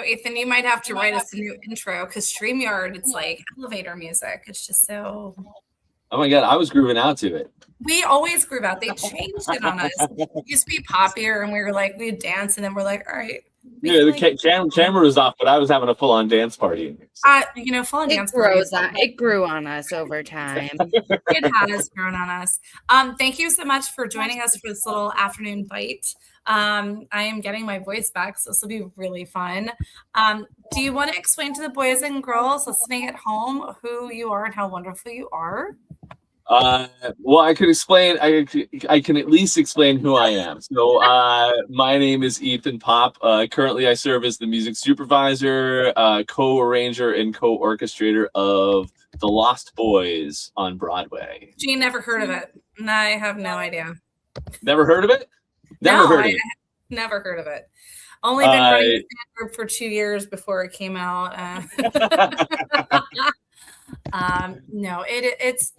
Ethan, you might have to write us a new intro because StreamYard, it's like elevator music. It's just so. Oh my God, I was grooving out to it. We always groove out. They changed it on us. It used to be poppier, and we were like, we'd dance, and then we're like, all right. Yeah, the camera was off, but I was having a full-on dance party. Full-on dance party. It grew on us over time. It has grown on us. Thank you so much for joining us for this little afternoon bite. I am getting my voice back, so this will be really fun. Do you want to explain to the boys and girls listening at home who you are and how wonderful you are? Well, I could explain. I can at least explain who I am. So, my name is Ethan Popp. Currently, I serve as the music supervisor, co-arranger, and co-orchestrator of The Lost Boys on Broadway. Gene, never heard of it. I have no idea. Never heard of it? Never heard of it. Only been running the fan group for 2 years before it came out. No, it's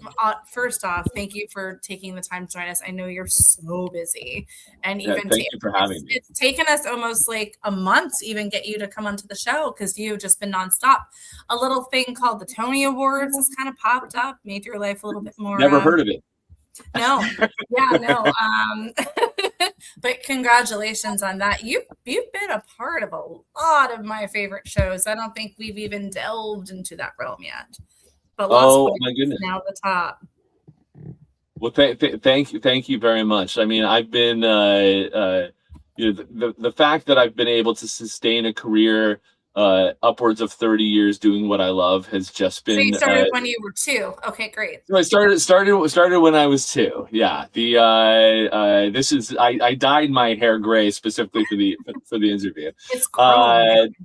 first off, thank you for taking the time to join us. I know you're so busy, and even thank you for having me. It's taken us almost like a month to even get you to come onto the show because you've just been nonstop. A little thing called the Tony Awards has kind of popped up, made your life a little bit more. Never heard of it. No, yeah, no. But congratulations on that. You've been a part of a lot of my favorite shows. I don't think we've even delved into that realm yet. But my goodness, now the top. Well, thank you very much. I mean, I've been the fact that I've been able to sustain a career upwards of 30 years doing what I love has just been. So you started when you were 2. Okay, great. So I started when I was 2. Yeah. I dyed my hair gray specifically for the interview. It's grown.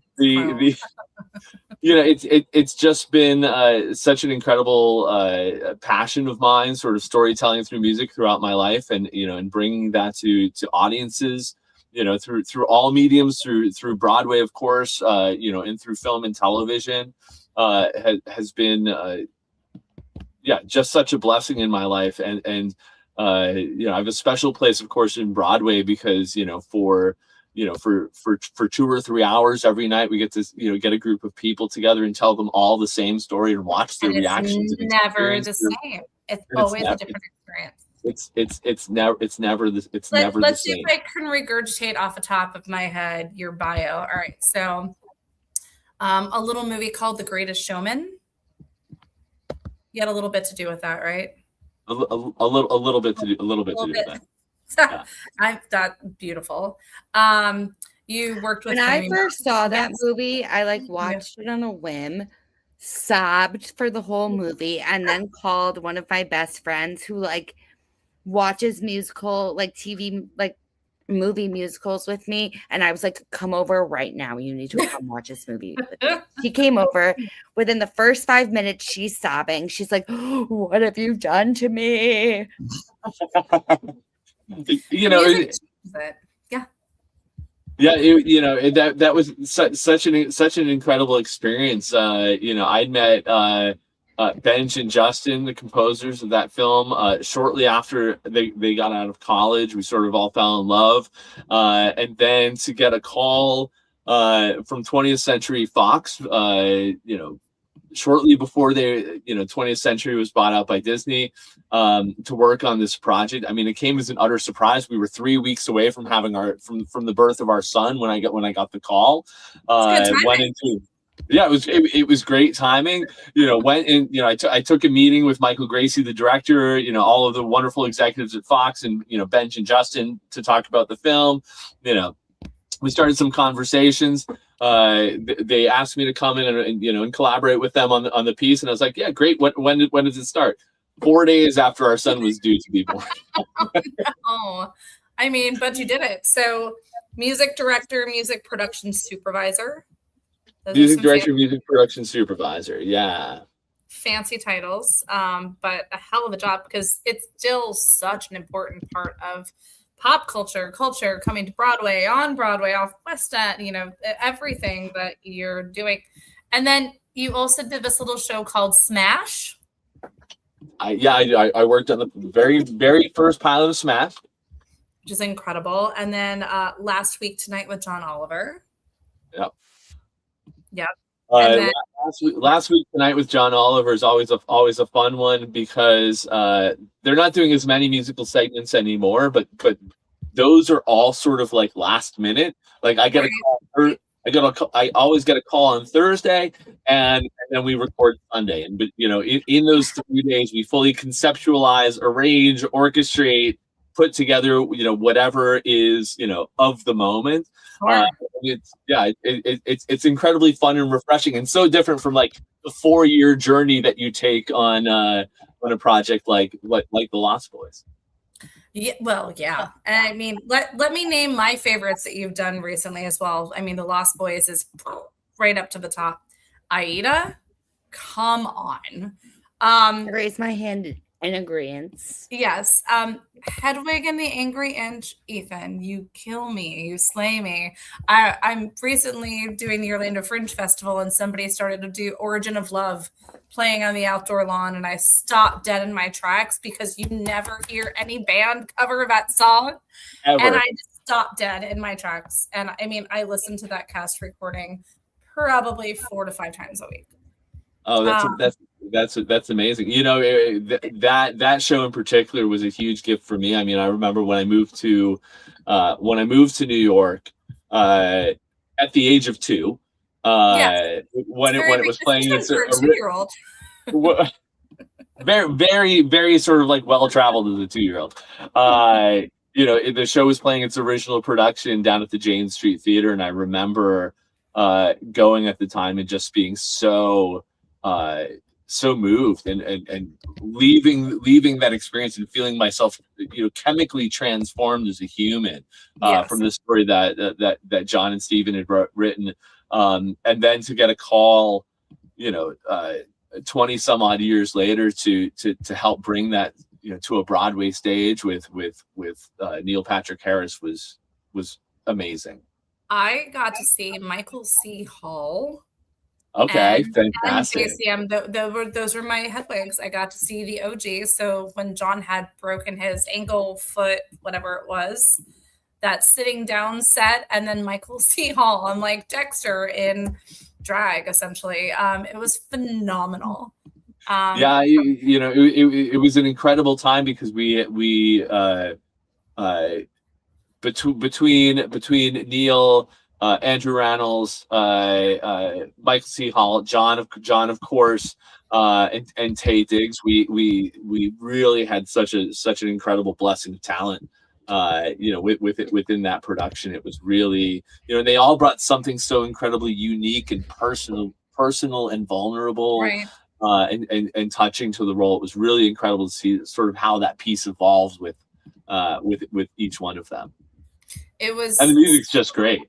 It's just been such an incredible passion of mine, sort of storytelling through music throughout my life, and and bringing that to audiences, through all mediums, through Broadway, of course, and through film and television, has been just such a blessing in my life, and I have a special place, of course, in Broadway because for 2 or 3 hours every night, we get to, get a group of people together and tell them all the same story and watch their reactions. It's never the same. It's always a different experience. It's never the same. Let's see if I can regurgitate off the top of my head your bio. All right. So, a little movie called The Greatest Showman. You had a little bit to do with that, right? A little bit to do with that. That's beautiful. You worked with. When I first saw that movie, I watched it on a whim, sobbed for the whole movie, and then called one of my best friends who watches musical TV movie musicals with me, and I was like, come over right now, you need to come watch this movie with me. She came over. Within the first 5 minutes, she's sobbing. She's like, what have you done to me? That was such an incredible experience. I'd met Benj and Justin, the composers of that film, shortly after they got out of college. We sort of all fell in love, and then to get a call from 20th Century Fox, shortly before 20th Century was bought out by Disney, to work on this project. I mean, it came as an utter surprise. We were 3 weeks away from having from the birth of our son when I got the call. It was great timing. I took a meeting with Michael Gracie, the director, all of the wonderful executives at Fox, and Benj and Justin to talk about the film. We started some conversations. They asked me to come in and collaborate with them on the piece, and I was like, yeah, great. When does it start? 4 days after our son was due to be born. Oh, I mean, but you did it. So, music director, music production supervisor. Music director, music production supervisor. Yeah. Fancy titles, but a hell of a job because it's still such an important part of pop culture coming to Broadway, on Broadway, off West End, everything that you're doing. And then you also did this little show called Smash. I worked on the very, very first pilot of Smash. Which is incredible. And then last week tonight with John Oliver. Yep. Yeah. And Uh, then last week tonight with John Oliver is always a fun one because they're not doing as many musical segments anymore, but those are all sort of like last minute. Like I get a call, I always get a call on Thursday, and then we record Sunday. And but in those 3 days, we fully conceptualize, arrange, orchestrate, put together whatever is of the moment. sure. It's incredibly fun and refreshing, and so different from like the 4-year journey that you take on a project like the Lost Boys. Yeah, well, yeah. And I mean, let me name my favorites that you've done recently as well. I mean, The Lost Boys is right up to the top. Aida, come on. I raise my hand in agreement. Yes. Hedwig and the Angry Inch, Ethan, you kill me, you slay me. I'm recently doing the Orlando Fringe Festival, and somebody started to do Origin of Love playing on the outdoor lawn, and I stopped dead in my tracks because you never hear any band cover that song. Ever. And I just stopped dead in my tracks. And I mean, I listened to that cast recording probably 4 to 5 times a week. Oh, that's amazing. That show in particular was a huge gift for me. I mean, I remember when I moved to New York at the age of 2. When it was playing, it's for a 2-year-old. Very, very, very sort of like well traveled as a 2-year-old. The show was playing its original production down at the Jane Street Theater, and I remember going at the time and just being so moved and leaving that experience and feeling myself chemically transformed as a human from the story that John and Stephen had written, and then to get a call 20 some odd years later to help bring that to a Broadway stage with Neil Patrick Harris was amazing. I got to see Michael C. Hall. Okay, fantastic. And those were my Hedwigs. I got to see the OG. So when John had broken his ankle, foot, whatever it was, that sitting down set, and then Michael C. Hall, I'm like Dexter in drag, essentially. It was phenomenal. It was an incredible time because between Neil, Andrew Rannells, Michael C. Hall, John of course, and Taye Diggs, we really had such an incredible blessing of talent. Within that production, it was really they all brought something so incredibly unique and personal and vulnerable, right. and touching to the role. It was really incredible to see sort of how that piece evolves with each one of them. It was, and the music's just great.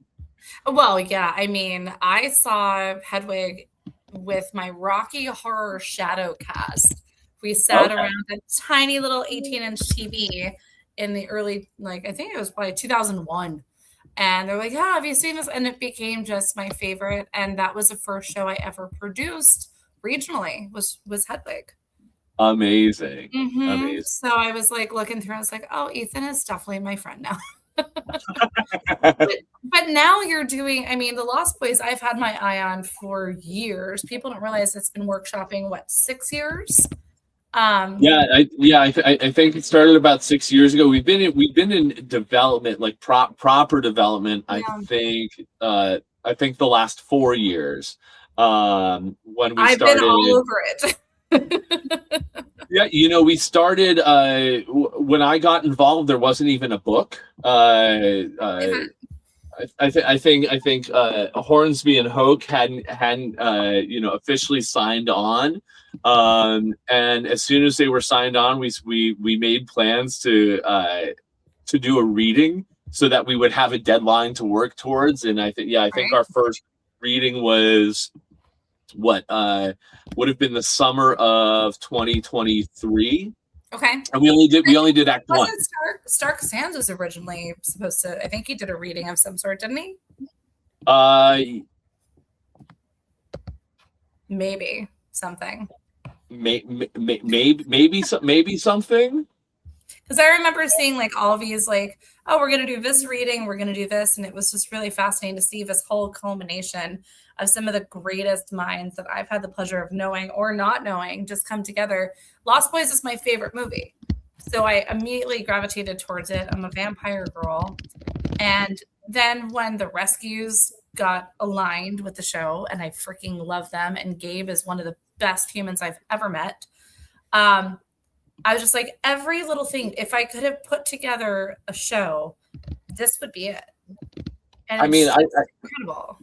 Well, yeah. I mean, I saw Hedwig with my Rocky Horror Shadow cast. We sat around a tiny little 18-inch TV in the early, I think it was probably 2001. And they're like, yeah, have you seen this? And it became just my favorite. And that was the first show I ever produced regionally was Hedwig. Amazing. Mm-hmm. Amazing. So I was like looking through, I was like, oh, Ethan is definitely my friend now. but now you're doing, I mean, the Lost Boys, I've had my eye on for years. People don't realize it's been workshopping, 6 years? I think it started about 6 years ago. We've been in development, like proper development. Yeah. I think the last 4 years. When I've been all over it. Yeah, we started when I got involved. There wasn't even a book. I think Hornsby and Hoke hadn't officially signed on. And as soon as they were signed on, we made plans to do a reading so that we would have a deadline to work towards. And I think our first reading was would have been the summer of 2023. Okay. And we only did Act 1. Stark Sands was originally supposed to, I think he did a reading of some sort, didn't he? Maybe something. Maybe something. Because I remember seeing like all of these like, oh, we're going to do this reading, we're going to do this. And it was just really fascinating to see this whole culmination of some of the greatest minds that I've had the pleasure of knowing or not knowing just come together. Lost Boys is my favorite movie. So I immediately gravitated towards it. I'm a vampire girl. And then when the rescues got aligned with the show, and I freaking love them, and Gabe is one of the best humans I've ever met. I was just like, every little thing, if I could have put together a show, this would be it. And I mean, incredible.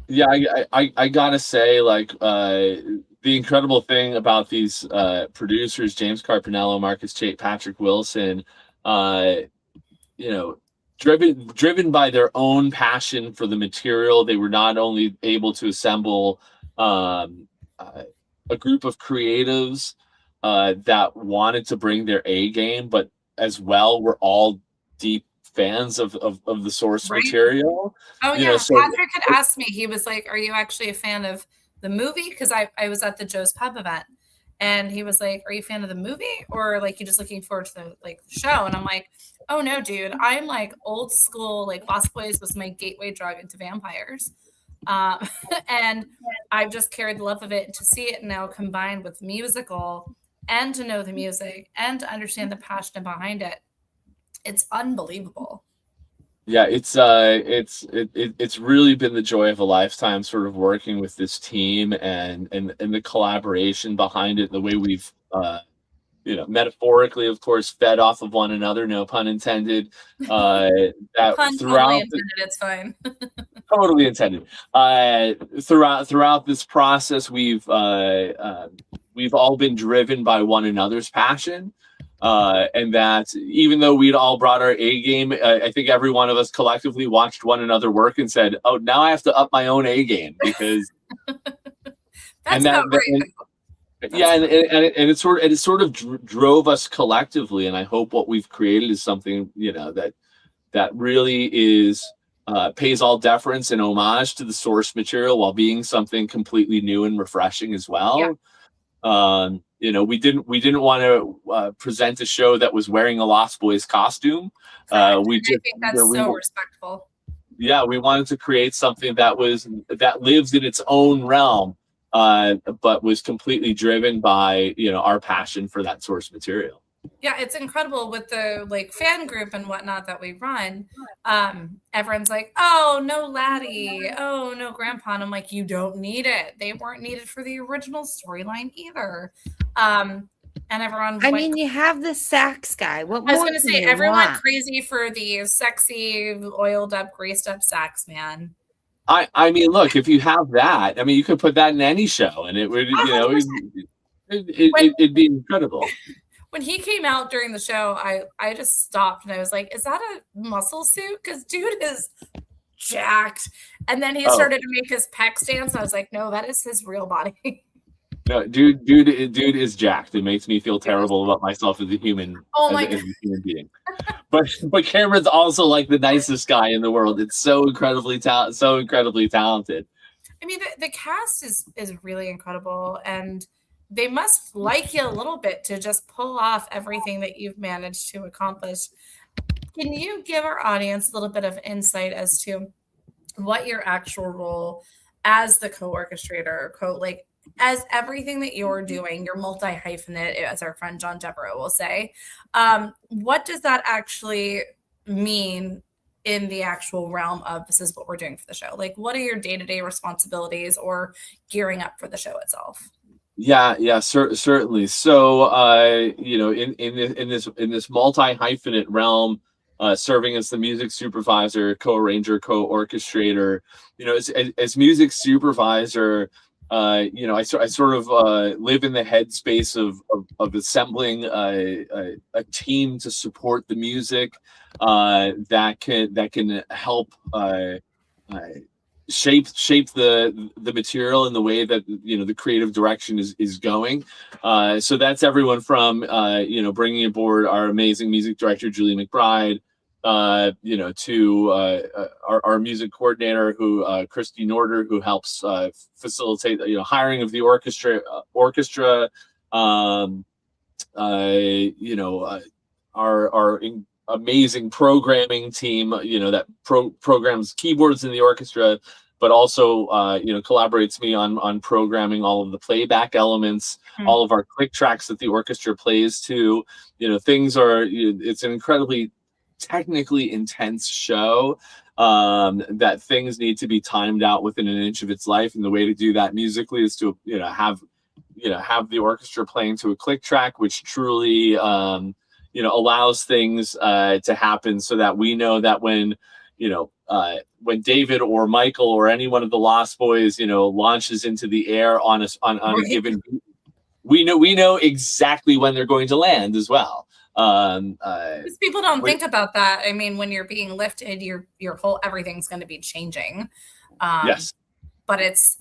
Yeah, I gotta say, like, the incredible thing about these producers, James Carpinello, Marcus Chait, Patrick Wilson, you know, driven by their own passion for the material, they were not only able to assemble a group of creatives that wanted to bring their A game, but as well were all deep fans of the source material. Oh yeah, so Patrick had asked me, he was like, are you actually a fan of the movie? Because I was at the Joe's Pub event, and he was like, are you a fan of the movie, or like you just looking forward to the show? And I'm like, oh no, dude, I'm like old school, like Lost Boys was my gateway drug into vampires. And I've just carried the love of it to see it now combined with musical, and to know the music and to understand the passion behind it. It's unbelievable. Yeah, it's really been the joy of a lifetime, sort of working with this team and the collaboration behind it, the way we've metaphorically, of course, fed off of one another, no pun intended. That pun throughout totally intended, it's fine. Totally intended. Throughout this process, we've all been driven by one another's passion. And that even though we'd all brought our A game, I think every one of us collectively watched one another work and said, "Oh, now I have to up my own A game," because that's about right. And it sort of drove us collectively. And I hope what we've created is something that really is pays all deference and homage to the source material while being something completely new and refreshing as well. Yeah. We didn't want to present a show that was wearing a Lost Boys costume. I think that's so respectful. Yeah, we wanted to create something that lives in its own realm, but was completely driven by our passion for that source material. Yeah, it's incredible with the fan group and whatnot that we run. Everyone's like, oh, no laddie. Oh, no grandpa. And I'm like, you don't need it. They weren't needed for the original storyline either. And everyone. I mean, you have the sax guy. What I was going to say, everyone want? Crazy for the sexy, oiled up, greased up sax man. I mean, look, if you have that, I mean, you could put that in any show, and it would, it'd be incredible. When he came out during the show, I just stopped and I was like, is that a muscle suit? Because dude is jacked. And then he started to make his pecs dance. I was like, no, that is his real body. No, dude is jacked. It makes me feel terrible about myself as a human, as a human being. But Cameron's also like the nicest guy in the world. It's so incredibly talented. I mean, the cast is really incredible, and they must like you a little bit to just pull off everything that you've managed to accomplish. Can you give our audience a little bit of insight as to what your actual role as the co-orchestrator, as everything that you're doing, you're multi-hyphenate, as our friend John Devereaux will say, what does that actually mean in the actual realm of this is what we're doing for the show? Like, what are your day-to-day responsibilities or gearing up for the show itself? Yeah, certainly. So, in this multi-hyphenate realm, serving as the music supervisor, co-arranger, co-orchestrator, as music supervisor, I sort of live in the headspace of assembling a team to support the music that can help shape the material in the way that the creative direction is going. So that's everyone from bringing aboard our amazing music director Julie McBride, to our music coordinator, who Christy Norder, who helps facilitate hiring of the orchestra, amazing programming team, that programs keyboards in the orchestra, but also collaborates me on programming all of the playback elements, all of our click tracks that the orchestra plays to. It's an incredibly technically intense show, that things need to be timed out within an inch of its life, and the way to do that musically is to have the orchestra playing to a click track, which truly allows things to happen, so that we know that when David or Michael or any one of the Lost Boys launches into the air on a given beat, we know exactly when they're going to land as well. Because people don't think about that. I mean, when you're being lifted, your whole everything's going to be changing. Yes, but it's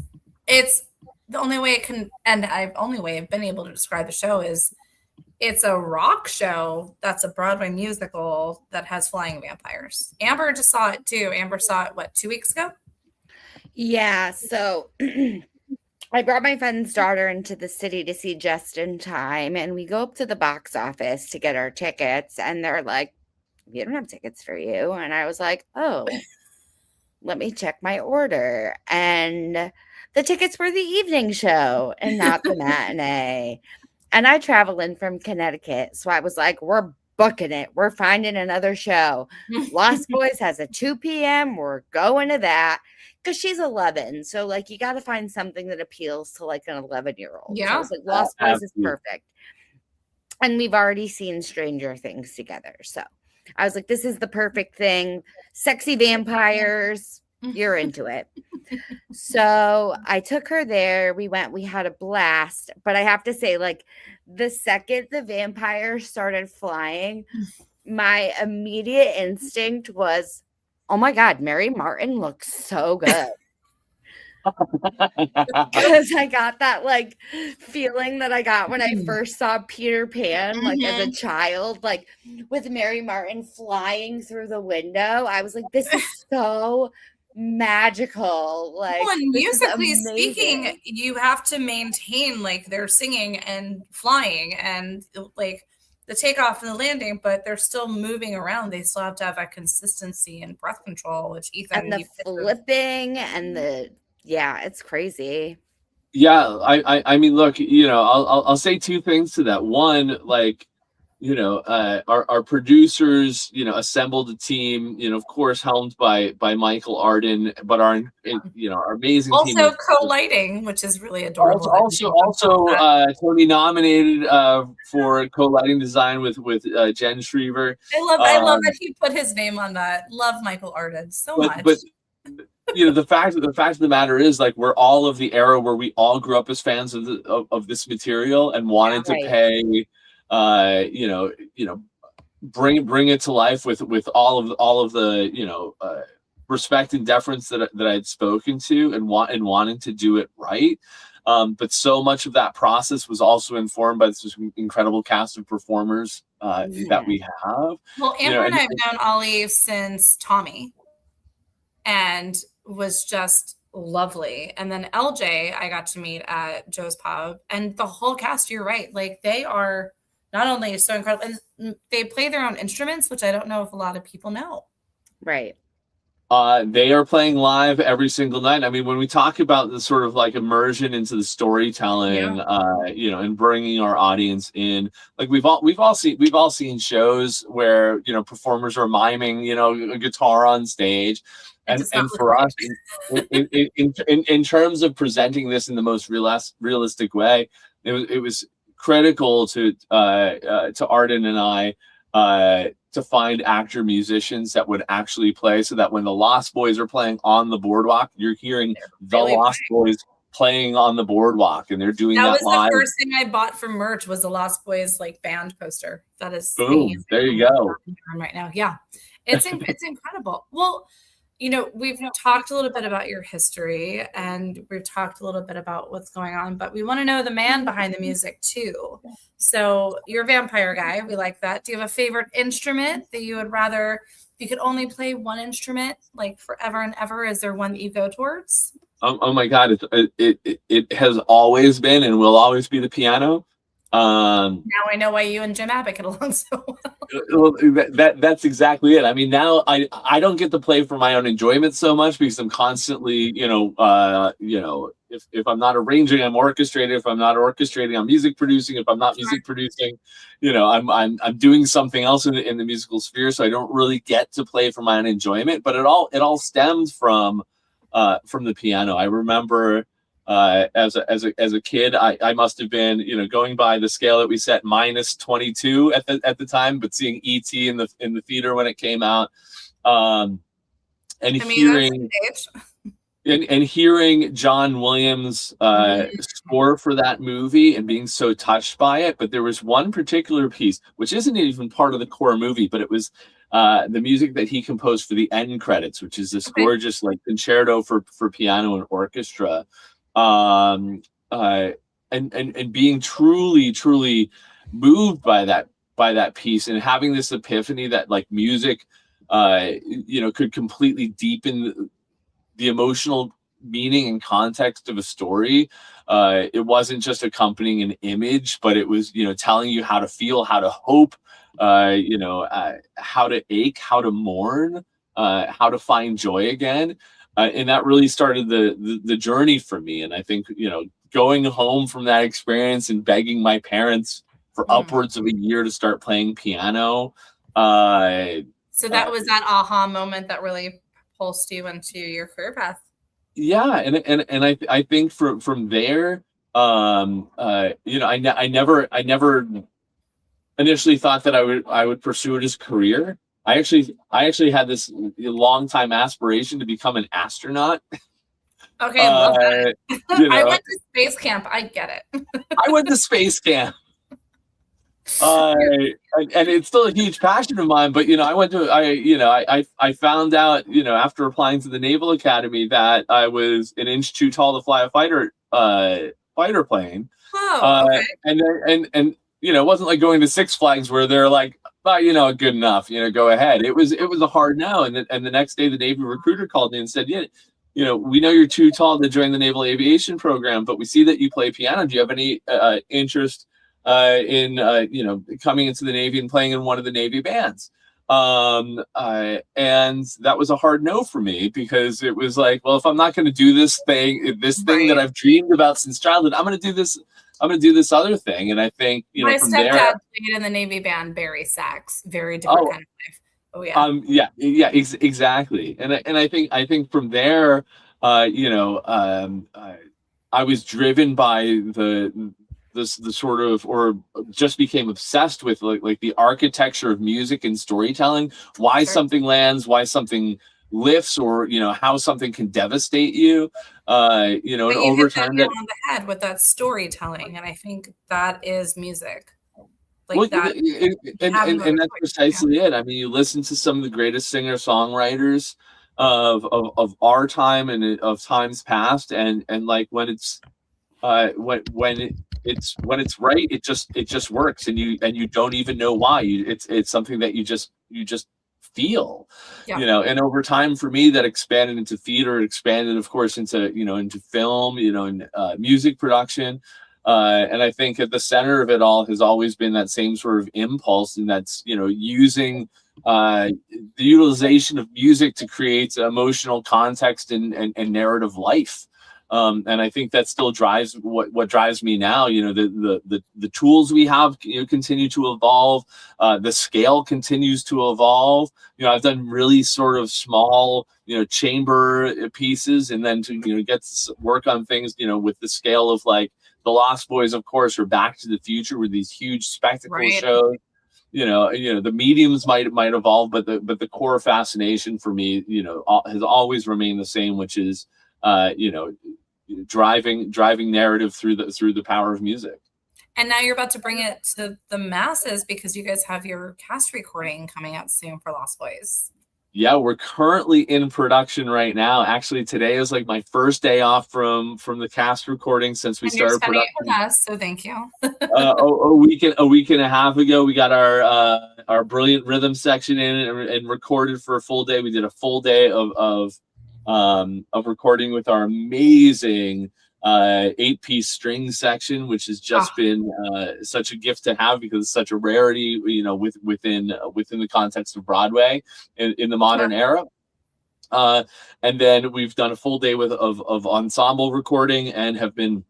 the only way it can, and only way I've been able to describe the show is it's a rock show that's a Broadway musical that has flying vampires. Amber just saw it too. Amber saw it 2 weeks ago? Yeah, so I brought my friend's daughter into the city to see Just in Time, and we go up to the box office to get our tickets, and they're like, "We don't have tickets for you." And I was like, "Oh, let me check my order." And the tickets were the evening show and not the matinee. And I travel in from Connecticut, so I was like, "We're booking it. We're finding another show. Lost Boys has a 2 p.m. We're going to that." Because she's 11. So, like, you got to find something that appeals to, like, an 11-year-old. Yeah. So I was like, Lost Boys is perfect. And we've already seen Stranger Things together. So I was like, this is the perfect thing. Sexy vampires. You're into it. So I took her there. We went. We had a blast. But I have to say, like, the second the vampires started flying, my immediate instinct was, oh my God, Mary Martin looks so good. Because I got that like feeling that I got when I first saw Peter Pan, like as a child, like with Mary Martin flying through the window. I was like, this is so magical. Like, well, and musically speaking, you have to maintain like they're singing and flying and like the takeoff and the landing, but they're still moving around. They still have to have that consistency and breath control, which Ethan and the flipping and it's crazy. Yeah, I mean, look, I'll say two things to that. One, like, our producers, assembled a team, of course, helmed by Michael Arden, but our amazing also team. Also co-lighting, which is really adorable. Also, Tony nominated for co-lighting design with Jen Shriver. I love that he put his name on that. Love Michael Arden so much. But the fact of the matter is, like, we're all of the era where we all grew up as fans of this material and wanted to pay. Bring it to life with all of the respect and deference that I'd spoken to and wanting to do it right. But so much of that process was also informed by this incredible cast of performers that we have. Well, Amber and I have known Ollie since Tommy, and was just lovely. And then LJ, I got to meet at Joe's Pub, and the whole cast. You're right, like they are. Not only so incredible, and they play their own instruments, which I don't know if a lot of people know. Right. They are playing live every single night. I mean, when we talk about the sort of like immersion into the storytelling, and bringing our audience in, like we've all seen shows where performers are miming a guitar on stage, and for us, in terms of presenting this in the most realistic way, it was critical to Arden and I to find actor musicians that would actually play, so that when the Lost Boys are playing on the boardwalk, you're hearing the Lost Boys playing on the boardwalk, and they're doing that live. That was the first thing I bought for merch was the Lost Boys like band poster. That is boom. There you go. Right now, yeah, it's incredible. Well, we've talked a little bit about your history and we've talked a little bit about what's going on, but we want to know the man behind the music too. So you're a vampire guy. We like that. Do you have a favorite instrument that you would rather, if you could only play one instrument like forever and ever? Is there one that you go towards? Oh my God. It has always been and will always be the piano. Now I know why you and Jim Abbott get along so well. Well, that's exactly it. I mean, now I don't get to play for my own enjoyment so much because I'm constantly, if I'm not arranging, I'm orchestrating. If I'm not orchestrating, I'm music producing. If I'm not music producing, I'm doing something else in the musical sphere. So I don't really get to play for my own enjoyment. But it all stems from the piano. I remember as a kid, I must have been, going by the scale that we set, -22 at the time, but seeing E.T. in the theater when it came out, and hearing and hearing John Williams' score for that movie and being so touched by it. But there was one particular piece which isn't even part of the core movie, but it was the music that he composed for the end credits, which is this gorgeous like concerto for piano and orchestra. And being truly moved by that piece, and having this epiphany that like music could completely deepen the emotional meaning and context of a story. It wasn't just accompanying an image, but it was telling you how to feel, how to hope, how to ache, how to mourn, how to find joy again. And that really started the journey for me. And I think, going home from that experience and begging my parents for upwards of a year to start playing piano. So that was that aha moment that really pulsed you into your career path. Yeah. And I think from there, I never initially thought that I would pursue it as a career. I actually had this long time aspiration to become an astronaut. Okay, love that. I went to space camp. I get it. I went to space camp. And it's still a huge passion of mine, but I found out, after applying to the Naval Academy, that I was an inch too tall to fly a fighter plane. Oh, okay. And it wasn't like going to Six Flags where they're like, good enough, go ahead. It was a hard no. And the next day the Navy recruiter called me and said, we know you're too tall to join the Naval Aviation program, but we see that you play piano. Do you have any interest in coming into the Navy and playing in one of the Navy bands? And that was a hard no for me, because it was like, well, if I'm not going to do this thing that I've dreamed about since childhood, I'm going to do this other thing. And I think, my from stepdad there, played in the Navy band, Barry Sax, very different kind of life. Oh yeah. Exactly. And I think from there, I was driven by the sort of, or just became obsessed with like the architecture of music and storytelling, why something lands, why something lifts, or how something can devastate you, and over time that on the head with that storytelling. And I think that is music. And that's precisely it. I mean, you listen to some of the greatest singer-songwriters of our time and of times past, and like when it's right, it just works, and you don't even know why. It's something that you just feel. And over time for me, that expanded into theater, expanded of course into film, and music production. And I think at the center of it all has always been that same sort of impulse, and that's using the utilization of music to create emotional context and narrative life. And I think that still drives what drives me now. The tools we have continue to evolve. The scale continues to evolve. I've done really sort of small chamber pieces, and then to get to work on things with the scale of like the Lost Boys, of course, or Back to the Future, with these huge spectacle shows. The mediums might evolve, but the core fascination for me, has always remained the same, which is, driving narrative through the power of music. And now you're about to bring it to the masses, because you guys have your cast recording coming out soon for Lost Boys. Yeah, we're currently in production right now. Actually, today is like my first day off from the cast recording since we started production. With us, so thank you. a week and a half ago, we got our brilliant rhythm section in and recorded for a full day. We did a full day of recording with our amazing 8-piece string section, which has just been such a gift to have because it's such a rarity, within the context of Broadway in the modern era. And then we've done a full day of ensemble recording and have been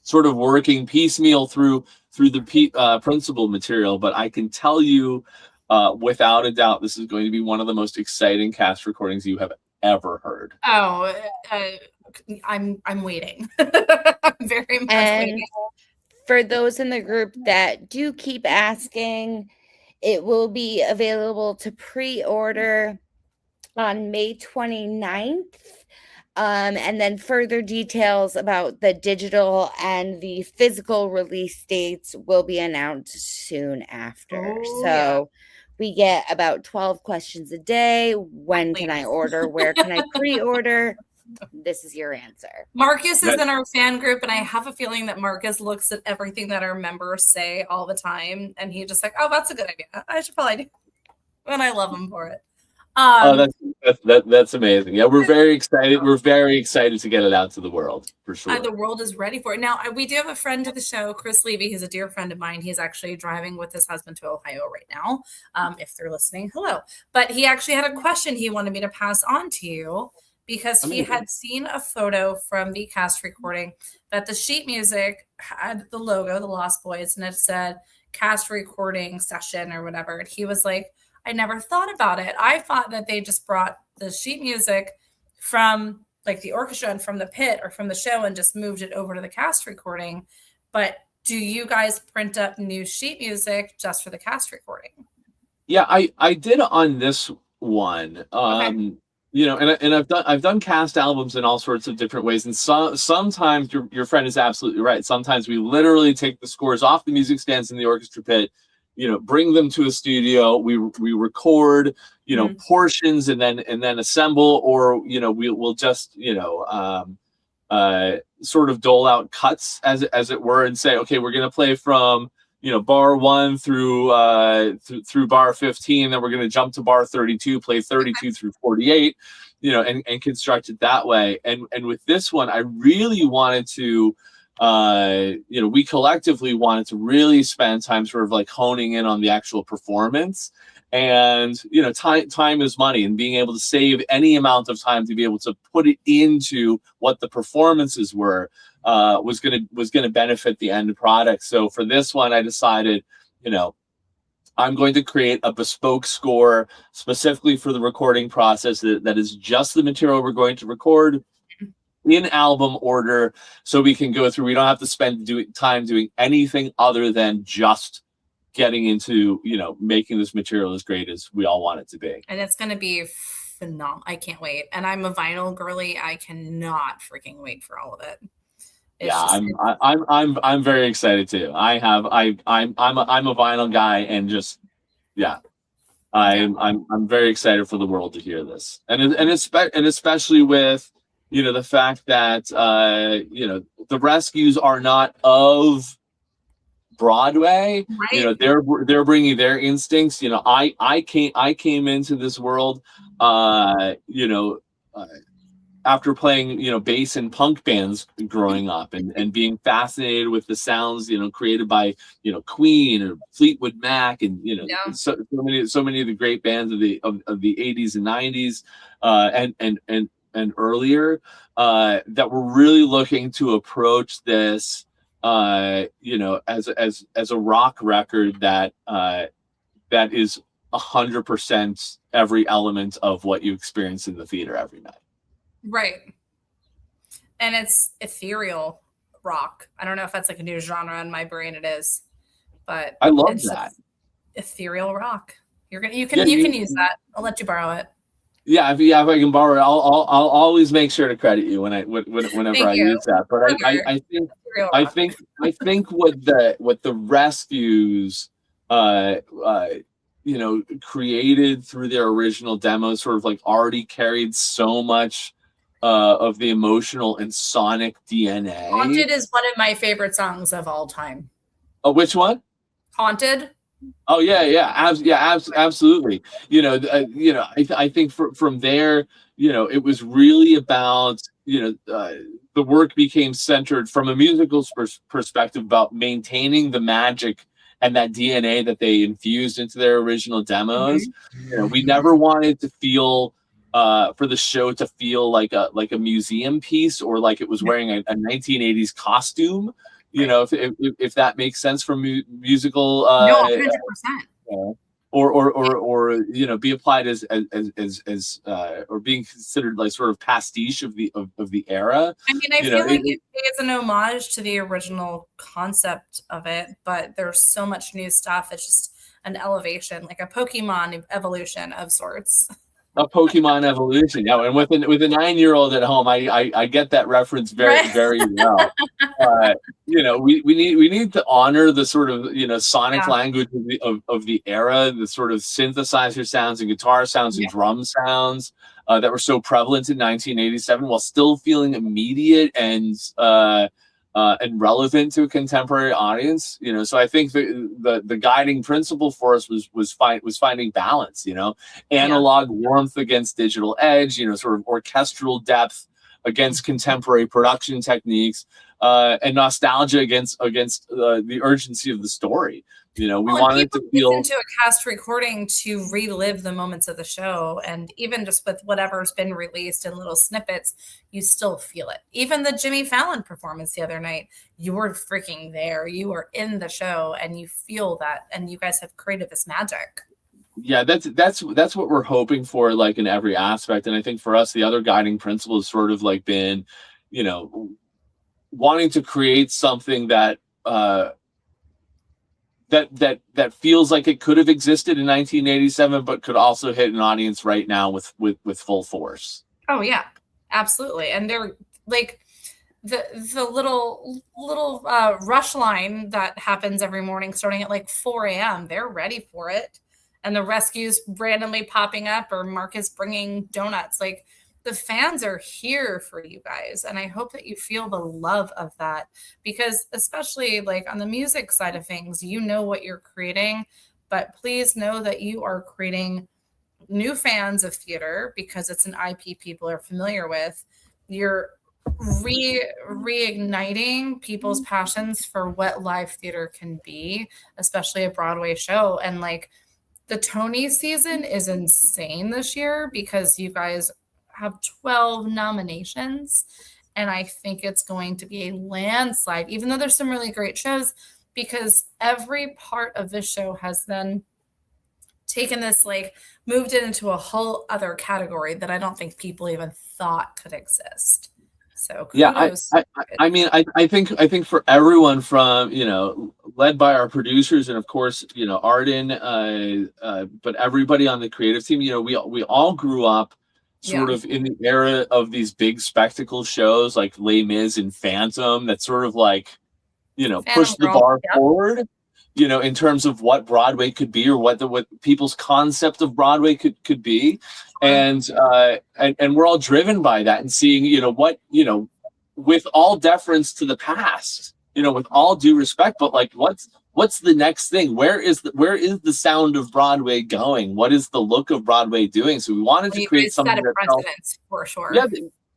sort of working piecemeal through the principal material. But I can tell you, without a doubt, this is going to be one of the most exciting cast recordings you have ever heard. Oh, I'm waiting. I'm very much waiting. For those in the group that do keep asking, it will be available to pre-order on May 29th. And then further details about the digital and the physical release dates will be announced soon after. We get about 12 questions a day. When can I order? Where can I pre-order? This is your answer. Marcus is in our fan group, and I have a feeling that Marcus looks at everything that our members say all the time, and he just like, oh, that's a good idea. I should probably do. And I love him for it. That's amazing. Yeah, we're very excited. We're very excited to get it out to the world, for sure. The world is ready for it. Now, we do have a friend of the show, Chris Levy. He's a dear friend of mine. He's actually driving with his husband to Ohio right now. If they're listening, hello. But he actually had a question he wanted me to pass on to you because he had seen a photo from the cast recording that the sheet music had the logo, the Lost Boys, and it said cast recording session or whatever. And he was like, I never thought about it. I thought that they just brought the sheet music from like the orchestra and from the pit or from the show and just moved it over to the cast recording. But do you guys print up new sheet music just for the cast recording? Yeah, I did on this one. Okay. And I've done cast albums in all sorts of different ways. And sometimes your friend is absolutely right. Sometimes we literally take the scores off the music stands in the orchestra pit, bring them to a studio. We record, portions and then assemble, or we'll just sort of dole out cuts as it were, and say, okay, we're gonna play from bar 1 through bar 15, then we're gonna jump to bar 32, play 32 through 48, and construct it that way. And with this one, I really wanted to. We collectively wanted to really spend time sort of like honing in on the actual performance, and time is money, and being able to save any amount of time to be able to put it into what the performances were was gonna benefit the end product. So for this one, I decided, I'm going to create a bespoke score specifically for the recording process that is just the material we're going to record in album order, so we can go through. We don't have to spend time doing anything other than just getting into making this material as great as we all want it to be. And it's going to be phenomenal. I can't wait. And I'm a vinyl girly. I cannot freaking wait for all of it. I'm very excited too. I'm a vinyl guy, and just I'm very excited for the world to hear this, and especially with the fact that the Rescues are not of Broadway, right? They're bringing their instincts. I came into this world after playing bass in punk bands growing up, and being fascinated with the sounds created by Queen or Fleetwood Mac, and so many of the great bands of the 80s and 90s and earlier, that we're really looking to approach this as a rock record that is 100% every element of what you experience in the theater every night. Right. And it's ethereal rock. I don't know if that's like a new genre in my brain. It is, but I love that. Ethereal rock. You can use that. I'll let you borrow it. Yeah, if I can borrow it, I'll always make sure to credit you whenever I use that. But I think what the Rescues created through their original demos sort of like already carried so much of the emotional and sonic DNA. Haunted is one of my favorite songs of all time. Oh, which one? Haunted. Oh absolutely. I think from there, it was really about the work became centered from a musical perspective about maintaining the magic and that DNA that they infused into their original demos. You know, we never wanted to feel for the show to feel like a museum piece or like it was wearing a 1980s costume. You know, if that makes sense for musical. No, 100%. Or you know, be applied as or being considered like sort of pastiche of the era. I mean, I feel like it's an homage to the original concept of it, but there's so much new stuff. It's just an elevation, like a Pokemon evolution of sorts. A Pokemon evolution, yeah. And with a 9-year-old at home, I get that reference very well. You know, we need to honor the sort of, you know, sonic language of the era, the sort of synthesizer sounds and guitar sounds and drum sounds that were so prevalent in 1987, while still feeling immediate and relevant to a contemporary audience. You know, so I think the guiding principle for us was finding balance. You know, analog warmth against digital edge. You know, sort of orchestral depth against contemporary production techniques, and nostalgia against the urgency of the story. You know, we wanted to feel into a cast recording to relive the moments of the show, and even just with whatever's been released in little snippets, you still feel it. Even the Jimmy Fallon performance the other night, you were freaking there. You were in the show, and you feel that. And you guys have created this magic. Yeah, that's what we're hoping for, like in every aspect. And I think for us, the other guiding principle has sort of like been, you know, wanting to create something that that feels like it could have existed in 1987, but could also hit an audience right now with full force. Oh yeah, absolutely. And they're like the little rush line that happens every morning starting at like 4 a.m. They're ready for it. And the rescues randomly popping up, or Marcus bringing donuts. Like, the fans are here for you guys. And I hope that you feel the love of that, because especially like on the music side of things, you know what you're creating, but please know that you are creating new fans of theater because it's an IP people are familiar with. You're reigniting people's passions for what live theater can be, especially a Broadway show. And like, the Tony season is insane this year because you guys have 12 nominations. And I think it's going to be a landslide, even though there's some really great shows, because every part of this show has then taken this, like, moved it into a whole other category that I don't think people even thought could exist. So kudos. Yeah, I mean, I think for everyone from, you know, led by our producers and of course, you know, Arden, but everybody on the creative team, you know, we all grew up sort of in the era of these big spectacle shows like Les Mis and Phantom that sort of like, you know, pushed the bar forward, you know, in terms of what Broadway could be or what people's concept of Broadway could be. And we're all driven by that and seeing, you know, what, you know, with all deference to the past, you know, with all due respect, but like, what's the next thing? Where is the sound of Broadway going? What is the look of Broadway doing? So we wanted to create something that precedence for sure.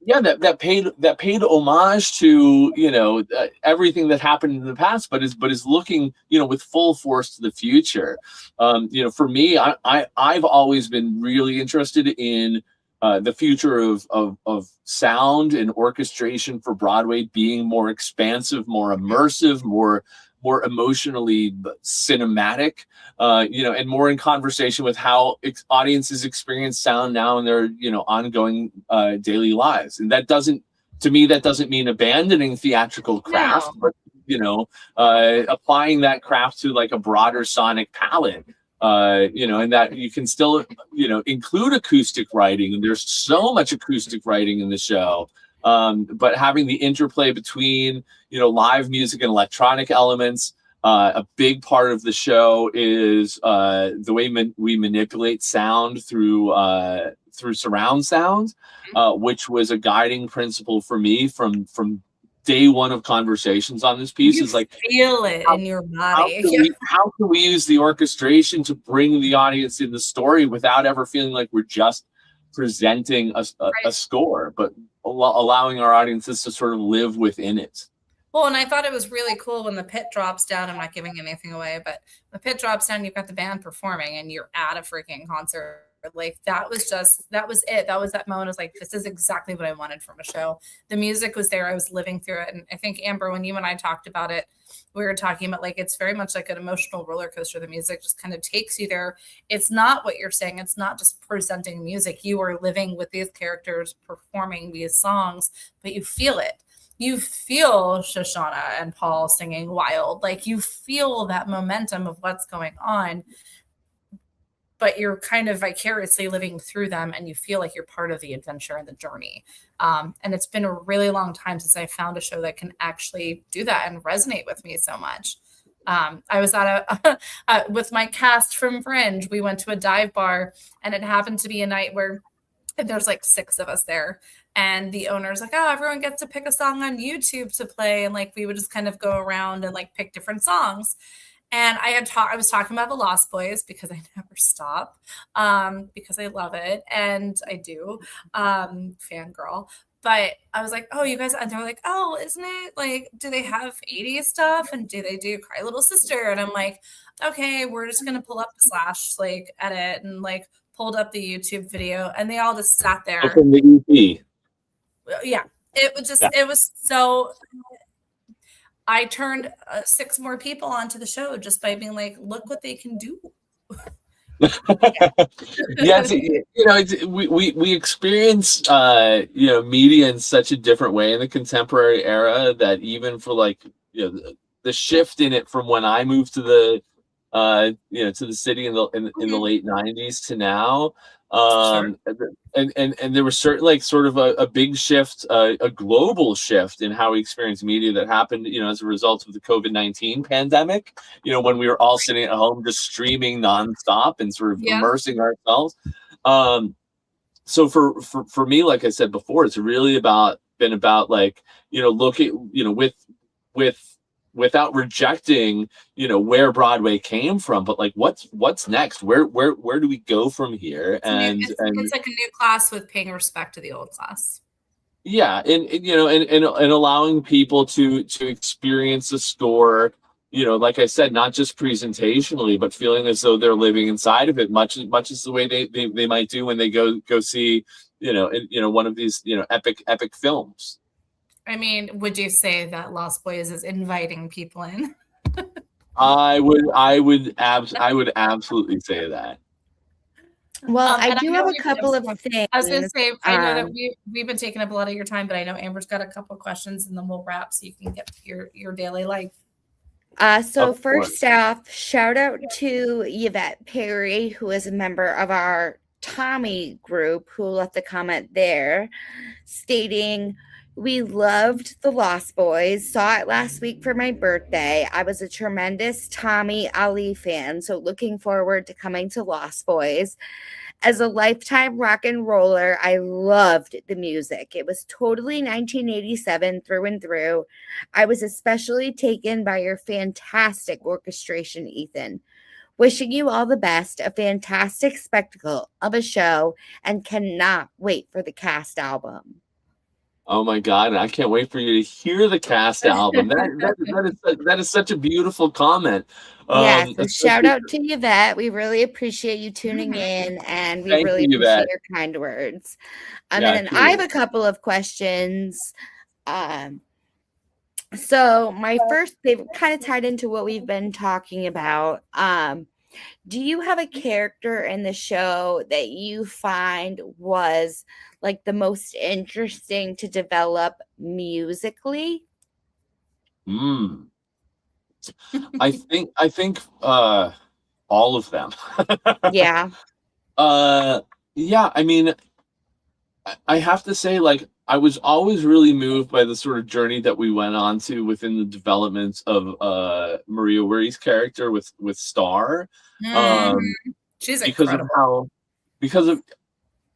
That paid homage to, you know, everything that happened in the past, but is looking, you know, with full force to the future. You know, for me, I've always been really interested in the future of sound and orchestration for Broadway being more expansive, more immersive, more emotionally cinematic, you know, and more in conversation with how audiences experience sound now in their, you know, ongoing daily lives. And that doesn't mean abandoning theatrical craft, but, you know, applying that craft to like a broader sonic palette, you know, and that you can still, you know, include acoustic writing. And there's so much acoustic writing in the show. But having the interplay between, you know, live music and electronic elements, a big part of the show is the way we manipulate sound through surround sound, which was a guiding principle for me from day one of conversations on this piece. Is like, feel it in your body. How can we use the orchestration to bring the audience in the story without ever feeling like we're just presenting a score, but allowing our audiences to sort of live within it. Well, and I thought it was really cool when the pit drops down. I'm not giving anything away, but the pit drops down, you've got the band performing and you're at a freaking concert. Like that was it. That was that moment. I was like, this is exactly what I wanted from a show. The music was there. I was living through it. And I think, Amber, when you and I talked about it, we were talking about like, it's very much like an emotional roller coaster. The music just kind of takes you there. It's not what you're saying. It's not just presenting music. You are living with these characters performing these songs, but you feel it. You feel Shoshana and Paul singing Wild. Like you feel that momentum of what's going on, but you're kind of vicariously living through them and you feel like you're part of the adventure and the journey. And it's been a really long time since I found a show that can actually do that and resonate with me so much. I was at with my cast from Fringe, we went to a dive bar and it happened to be a night where there's like 6 of us there. And the owner's like, oh, everyone gets to pick a song on YouTube to play. And like, we would just kind of go around and like pick different songs. And I was talking about the Lost Boys because I never stop, because I love it. And I do, fangirl. But I was like, oh, you guys, and they're like, oh, isn't it like, do they have 80s stuff? And do they do Cry Little Sister? And I'm like, okay, we're just going to pull up the slash like edit and like pulled up the YouTube video and they all just sat there. Open the EP. Yeah. It was just, It was so, I turned 6 more people onto the show just by being like, look what they can do. Yes, we experience media in such a different way in the contemporary era that even for like the shift in it from when I moved to the to the city in the late 90s to now, and there was certainly sort of a big shift, a global shift in how we experience media that happened, as a result of the COVID-19 pandemic, when we were all sitting at home just streaming nonstop and sort of immersing ourselves. So for me, like I said before, it's really been about like, looking, without rejecting, where Broadway came from, but like what's next? Where do we go from here? And it's like a new class with paying respect to the old class. Yeah, and allowing people to experience the score, like I said, not just presentationally, but feeling as though they're living inside of it, much as the way they might do when they go see, one of these, epic films. I mean, would you say that Lost Boys is inviting people in? I would absolutely say that. Well, I do have a couple of things. I was going to say, I know that we've been taking up a lot of your time, but I know Amber's got a couple of questions, and then we'll wrap so you can get to your daily life. So first off, shout out to Yvette Perry, who is a member of our Tommy group, who left a comment there stating, we loved The Lost Boys, saw it last week for my birthday. I was a tremendous Tommy Ali fan, so looking forward to coming to Lost Boys. As a lifetime rock and roller, I loved the music. It was totally 1987 through and through. I was especially taken by your fantastic orchestration, Ethan. Wishing you all the best, a fantastic spectacle of a show, and cannot wait for the cast album. Oh my God! I can't wait for you to hear the cast album. That is such a beautiful comment. So shout out to Yvette. We really appreciate you tuning in, and we really appreciate your kind words. And then I have a couple of questions. So my first, they've kind of tied into what we've been talking about. Do you have a character in the show that you find was like the most interesting to develop musically? I think all of them. Yeah. Yeah, I mean, I have to say, like, I was always really moved by the sort of journey that we went on to within the development of Maria Wiri's character with Star. She's incredible. Because of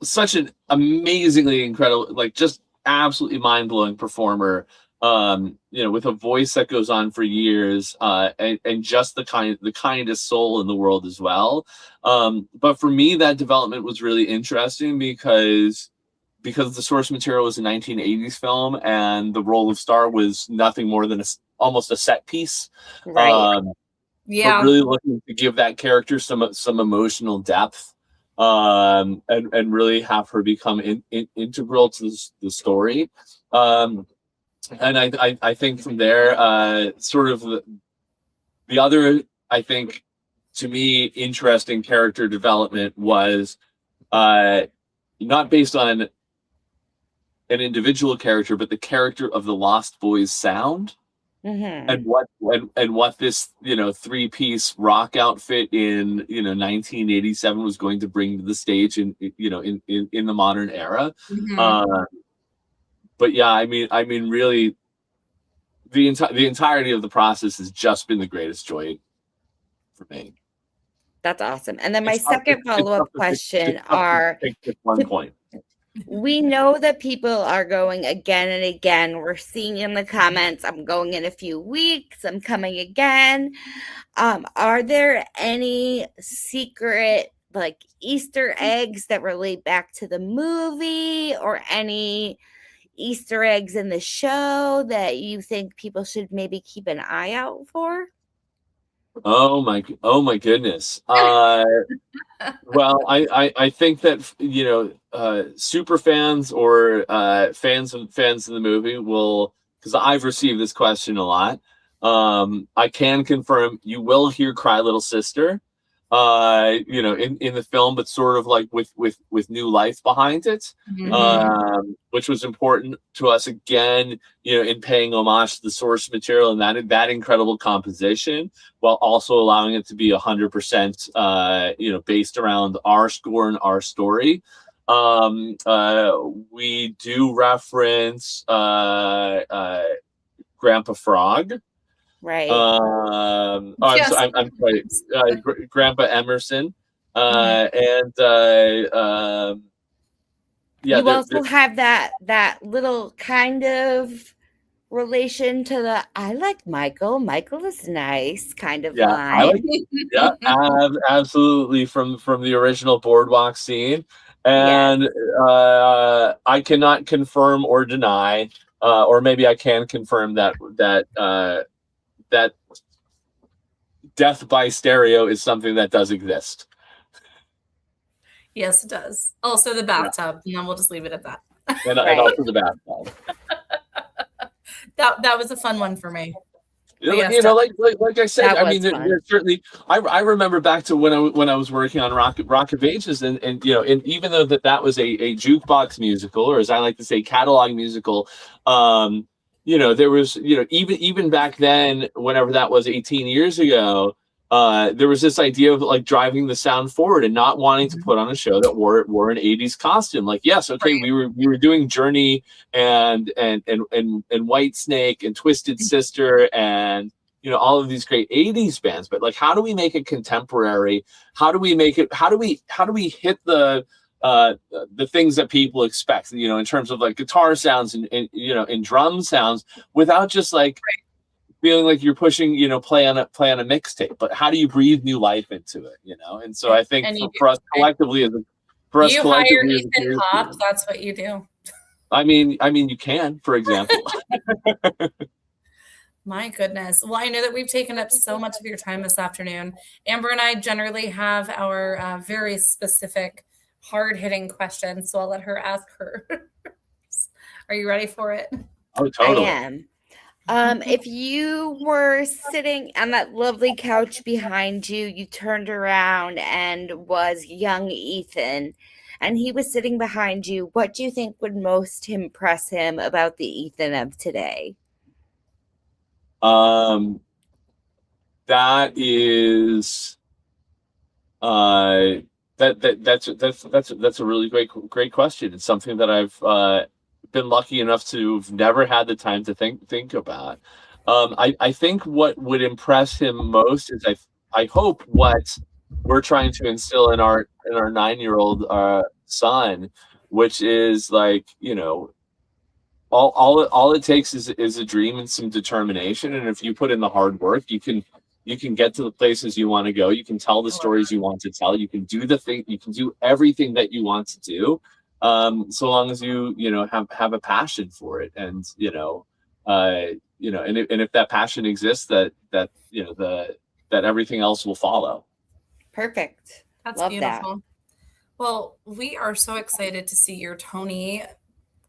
such an amazingly incredible, like just absolutely mind-blowing performer. with a voice that goes on for years, and just the kindest soul in the world as well. But for me, that development was really interesting because the source material was a 1980s film, and the role of Star was nothing more than almost a set piece. Right. But really looking to give that character some emotional depth, and really have her become integral to the story. And I think from there, sort of the other, I think, to me, interesting character development was not based on an individual character, but the character of the Lost Boys sound. Mm-hmm. And what this 3-piece rock outfit in 1987 was going to bring to the stage in the modern era. But yeah, I mean really the entirety of the process has just been the greatest joy for me. That's awesome. And then my second follow-up question are, one point. We know that people are going again and again. We're seeing in the comments, I'm going in a few weeks, I'm coming again. Are there any secret like Easter eggs that relate back to the movie, or any Easter eggs in the show that you think people should maybe keep an eye out for? Oh my goodness. Well, I think that super fans or fans of the movie will, because I've received this question a lot. I can confirm you will hear "Cry Little Sister," in the film, but sort of like with new life behind it, which was important to us again, in paying homage to the source material and that incredible composition, while also allowing it to be 100%, based around our score and our story. We do reference Grandpa Frog. Right. I'm sorry, Grandpa Emerson. And you also have that little kind of relation to the "I like Michael. Michael is nice" kind of line. Absolutely, from the original Boardwalk scene. And I cannot confirm or deny, or maybe I can confirm that death by stereo is something that does exist. Yes, it does. Also the bathtub, and then we'll just leave it at that. And also the bathtub. That was a fun one for me. Yes, like I said, I mean, there's certainly. I remember back to when I was working on Rock of Ages, and even though that was a jukebox musical, or as I like to say, catalog musical. There was, even back then, whenever that was 18 years ago, there was this idea of like driving the sound forward and not wanting to put on a show that wore an 80s costume. Like, yes, okay, we were doing Journey and White Snake and Twisted Sister and all of these great 80s bands, but like, how do we make it contemporary? How do we hit the things that people expect, in terms of like guitar sounds and drum sounds, without just like feeling like you're pushing, play on a mixtape, but how do you breathe new life into it, And so I think for us collectively, you hire Ethan Popp, that's what you do. I mean, you can, for example. My goodness. Well, I know that we've taken up so much of your time this afternoon. Amber and I generally have our very specific, hard-hitting questions, so I'll let her ask her. Are you ready for it? Oh, totally. I am. If you were sitting on that lovely couch behind you, you turned around and was young Ethan, and he was sitting behind you, what do you think would most impress him about the Ethan of today? That is that's a really great question. It's something that I've been lucky enough to have never had the time to think about. I think what would impress him most is I hope what we're trying to instill in our 9-year-old son, which is like, all it takes is a dream and some determination. And if you put in the hard work, you can get to the places you want to go. You can tell the stories you want to tell. You can do you can do everything that you want to do, so long as you have a passion for it. And and if that passion exists, that everything else will follow. Perfect. That's Love beautiful. That. Well, we are so excited to see your Tony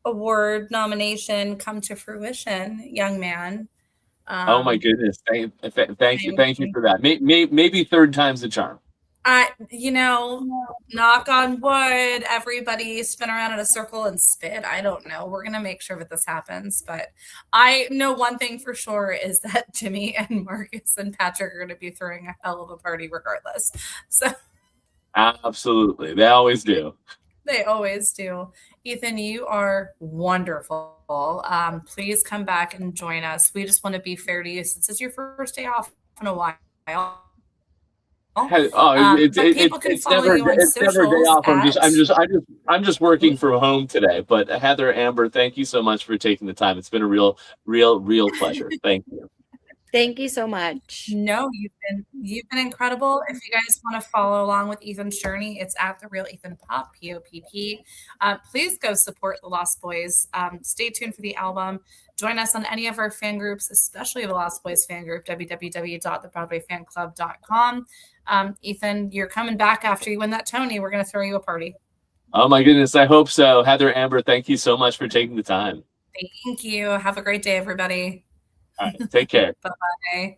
Award nomination come to fruition, young man. Oh my goodness! Thank you for that. Maybe third time's the charm. Knock on wood, everybody spin around in a circle and spit. I don't know. We're going to make sure that this happens. But I know one thing for sure is that Jimmy and Marcus and Patrick are going to be throwing a hell of a party regardless. So absolutely. They always do. They always do. Ethan, you are wonderful. Please come back and join us. We just want to be fair to you since it's your first day off in a while. It's never a day off. I'm just working from home today. But Heather, Amber, thank you so much for taking the time. It's been a real pleasure. Thank you. Thank you so much. No, you've been incredible. If you guys want to follow along with Ethan's journey, it's at The Real Ethan Popp, P-O-P-P. Please go support the Lost Boys. Stay tuned for the album. Join us on any of our fan groups, especially the Lost Boys fan group, www.thebroadwayfanclub.com. Ethan, you're coming back after you win that Tony. We're going to throw you a party. Oh my goodness, I hope so. Heather, Amber, thank you so much for taking the time. Thank you. Have a great day, everybody. All right, take care. Bye-bye.